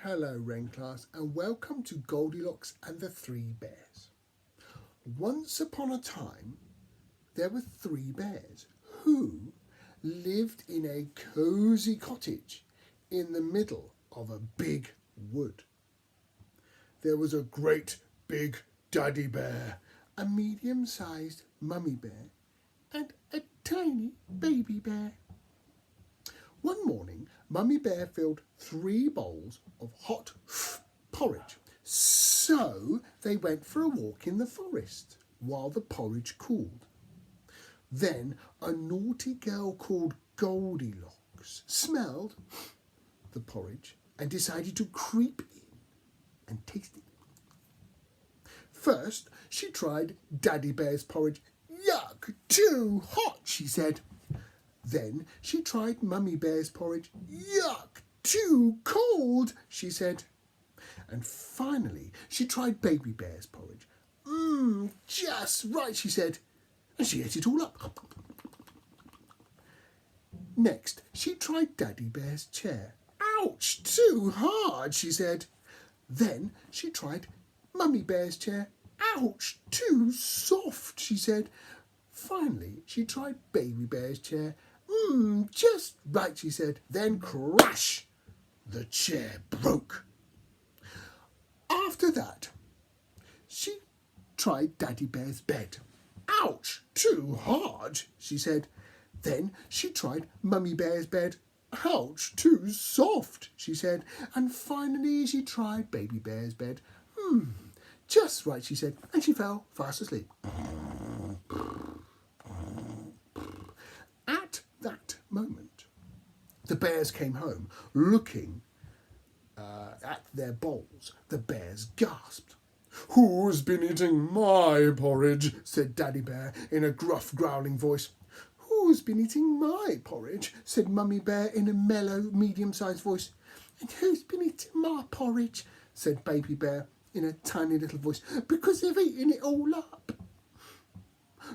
Hello, Wren class, and welcome to Goldilocks and the Three Bears. Once upon a time, there were three bears who lived in a cosy cottage in the middle of a big wood. There was a great big daddy bear, a medium-sized mummy bear, and a tiny baby bear. One morning, Mummy Bear filled 3 bowls of hot porridge. So they went for a walk in the forest while the porridge cooled. Then a naughty girl called Goldilocks smelled the porridge and decided to creep in and taste it. First, she tried Daddy Bear's porridge. Yuck, too hot, she said. Then she tried Mummy Bear's porridge. Yuck, too cold, she said. And finally she tried Baby Bear's porridge. Just right, she said. And she ate it all up. Next she tried Daddy Bear's chair. Ouch, too hard, she said. Then she tried Mummy Bear's chair. Ouch, too soft, she said. Finally she tried Baby Bear's chair. Just right, she said. Then crash! The chair broke. After that, she tried Daddy Bear's bed. Ouch! Too hard, she said. Then she tried Mummy Bear's bed. Ouch! Too soft, she said. And finally she tried Baby Bear's bed. Just right, she said. And she fell fast asleep. At that moment, the bears came home, looking at their bowls. The bears gasped. "Who's been eating my porridge?" said Daddy Bear in a gruff, growling voice. "Who's been eating my porridge?" said Mummy Bear in a mellow, medium-sized voice. "And who's been eating my porridge?" said Baby Bear in a tiny little voice. "Because they've eaten it all up."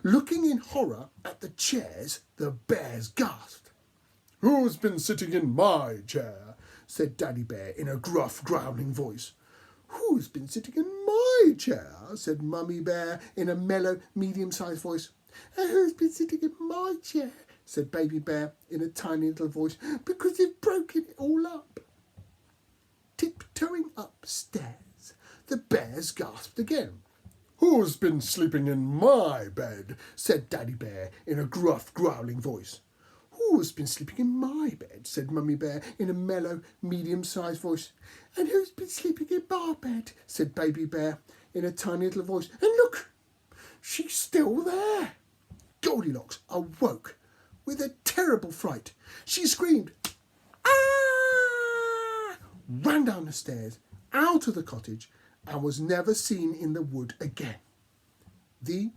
Looking in horror at the chairs, the bears gasped. "Who's been sitting in my chair?" said Daddy Bear in a gruff, growling voice. "Who's been sitting in my chair?" said Mummy Bear in a mellow, medium-sized voice. "And who's been sitting in my chair?" said Baby Bear in a tiny little voice. "Because they've broken it all up." Tiptoeing upstairs, the bears gasped again. "Who's been sleeping in my bed?" said Daddy Bear in a gruff, growling voice. "Who's been sleeping in my bed?" said Mummy Bear in a mellow, medium-sized voice. "And who's been sleeping in my bed?" said Baby Bear in a tiny little voice. "And look, she's still there." Goldilocks awoke with a terrible fright. She screamed, "Ah!" ran down the stairs, out of the cottage, and was never seen in the wood again. The